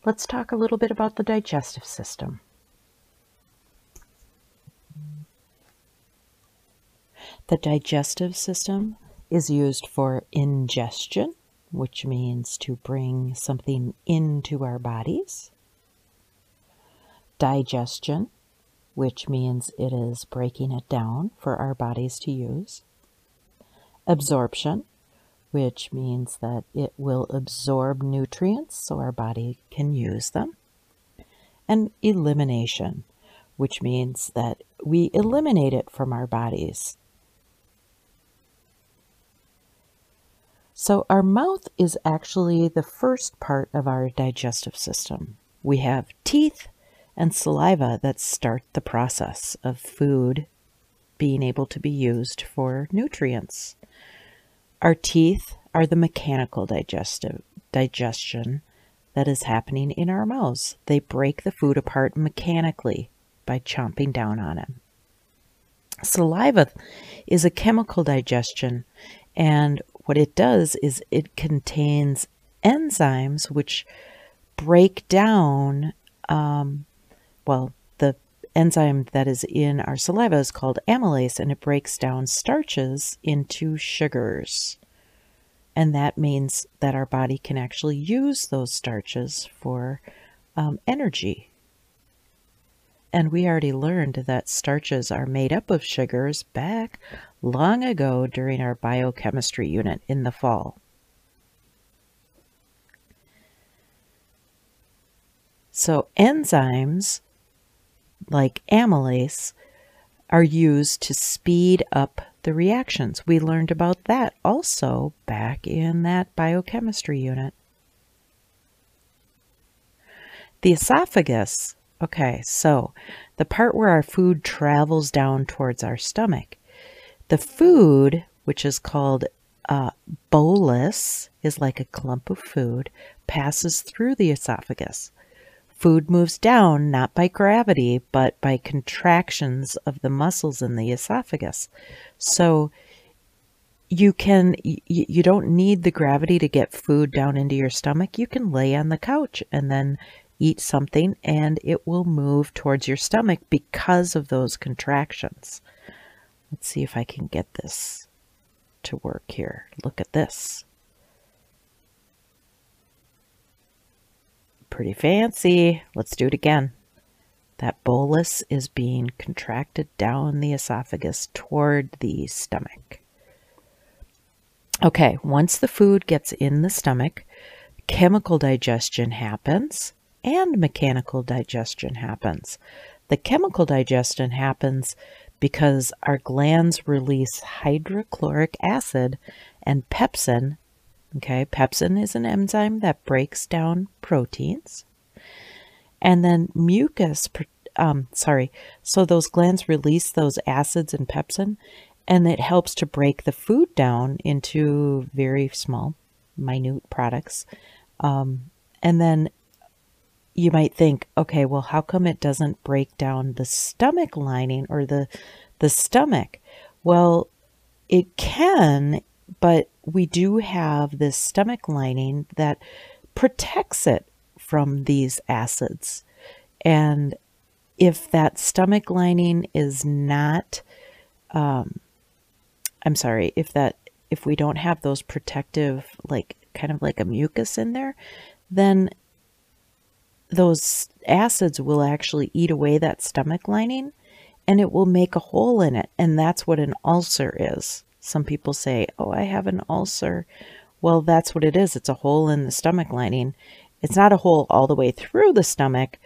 let's talk a little bit about the digestive system. The digestive system is used for ingestion, which means to bring something into our bodies. Digestion, which means it is breaking it down for our bodies to use. Absorption, which means that it will absorb nutrients so our body can use them. And elimination, which means that we eliminate it from our bodies. So our mouth is actually the first part of our digestive system. We have teeth and saliva that start the process of food being able to be used for nutrients. Our teeth are the mechanical digestion that is happening in our mouths. They break the food apart mechanically by chomping down on it. Saliva is a chemical digestion, and what it does is it contains enzymes which break down, the enzyme that is in our saliva is called amylase, and it breaks down starches into sugars. And that means that our body can actually use those starches for energy. And we already learned that starches are made up of sugars back long ago during our biochemistry unit in the fall. So enzymes like amylase are used to speed up the reactions. We learned about that also back in that biochemistry unit. The esophagus, okay, so the part where our food travels down towards our stomach. The food, which is called bolus, is like a clump of food, passes through the esophagus. Food moves down not by gravity, but by contractions of the muscles in the esophagus. So you don't need the gravity to get food down into your stomach. You can lay on the couch and then eat something and it will move towards your stomach because of those contractions. Let's see if I can get this to work here. Look at this. Pretty fancy. Let's do it again. That bolus is being contracted down the esophagus toward the stomach. Okay, once the food gets in the stomach, chemical digestion happens and mechanical digestion happens. The chemical digestion happens because our glands release hydrochloric acid and pepsin. Okay, pepsin is an enzyme that breaks down proteins. And then so those glands release those acids and pepsin, and it helps to break the food down into very small, minute products. And then you might think, okay, well, how come it doesn't break down the stomach lining or the stomach? Well, it can, but we do have this stomach lining that protects it from these acids. And if that stomach lining is not, if we don't have those protective, kind of like a mucus in there, then those acids will actually eat away that stomach lining and it will make a hole in it. And that's what an ulcer is. Some people say, oh, I have an ulcer. Well, that's what it is. It's a hole in the stomach lining. It's not a hole all the way through the stomach,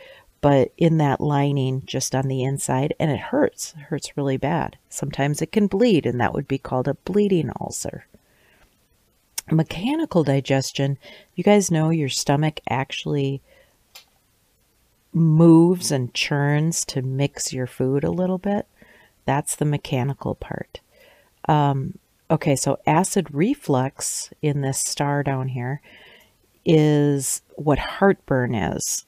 but in that lining just on the inside, and it hurts. It hurts really bad. Sometimes it can bleed, and that would be called a bleeding ulcer. Mechanical digestion, you guys know your stomach actually moves and churns to mix your food a little bit. That's the mechanical part. Okay, so acid reflux in this star down here is what heartburn is.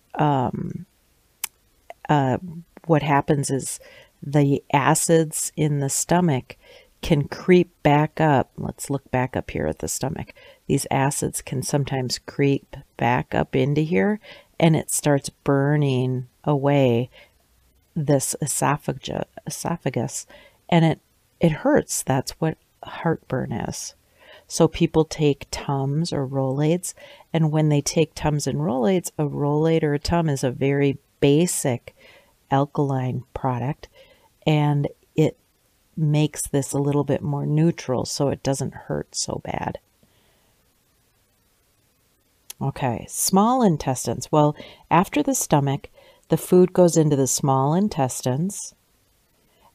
What happens is the acids in the stomach can creep back up. Let's look back up here at the stomach. These acids can sometimes creep back up into here and it starts burning away this esophagus, and it hurts. That's what heartburn is. So people take Tums or Rolaids, and when they take Tums and Rolaids, a Rolaid or a Tum is a very basic alkaline product, and it makes this a little bit more neutral so it doesn't hurt so bad. Okay, small intestines. Well, after the stomach, the food goes into the small intestines,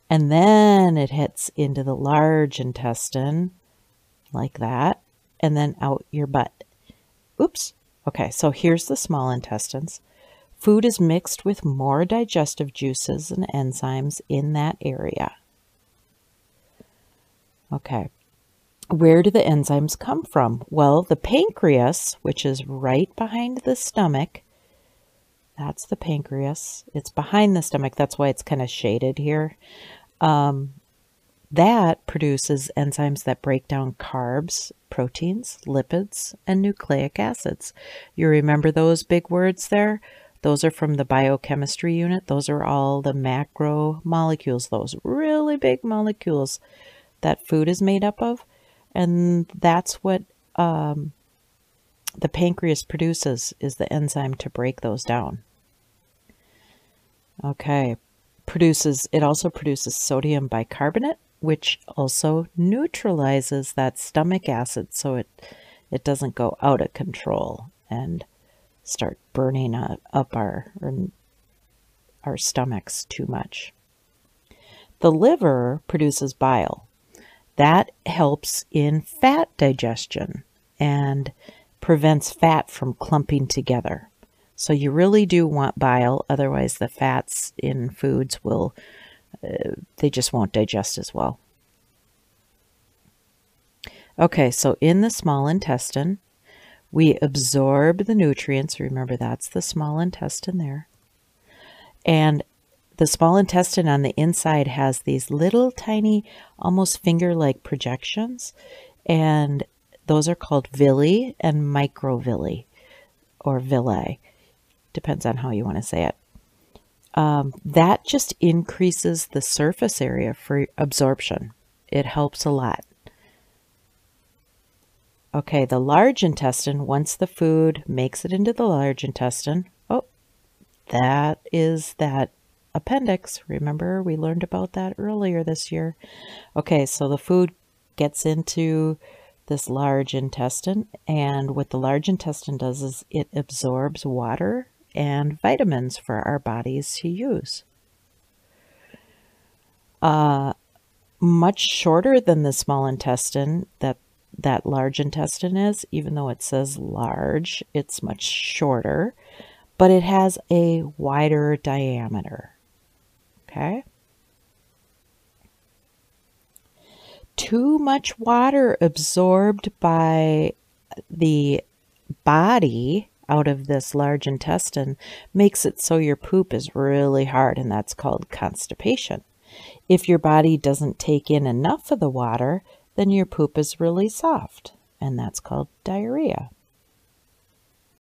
and then it hits into the large intestine, like that, and then out your butt. Oops. Okay, so here's the small intestines. Food is mixed with more digestive juices and enzymes in that area. Okay. Where do the enzymes come from? Well, the pancreas, which is right behind the stomach, that's the pancreas. It's behind the stomach. That's why it's kind of shaded here. That produces enzymes that break down carbs, proteins, lipids, and nucleic acids. You remember those big words there? Those are from the biochemistry unit. Those are all the macromolecules, those really big molecules that food is made up of. And that's what the pancreas produces, is the enzyme to break those down. Okay. It also produces sodium bicarbonate, which also neutralizes that stomach acid so it doesn't go out of control and start burning up our stomachs too much. The liver produces bile. That helps in fat digestion and prevents fat from clumping together. So you really do want bile, otherwise the fats in foods they just won't digest as well. Okay, so in the small intestine, we absorb the nutrients. Remember, that's the small intestine there. And the small intestine on the inside has these little tiny, almost finger-like projections, and those are called villi and microvilli, or villi. Depends on how you want to say it. That just increases the surface area for absorption. It helps a lot. Okay, the large intestine, once the food makes it into the large intestine, that is that appendix. Remember, we learned about that earlier this year. Okay, so the food gets into this large intestine, and what the large intestine does is it absorbs water and vitamins for our bodies to use. Much shorter than the small intestine that large intestine is, even though it says large, it's much shorter, but it has a wider diameter. Okay? Too much water absorbed by the body out of this large intestine makes it so your poop is really hard, and that's called constipation. If your body doesn't take in enough of the water, then your poop is really soft, and that's called diarrhea.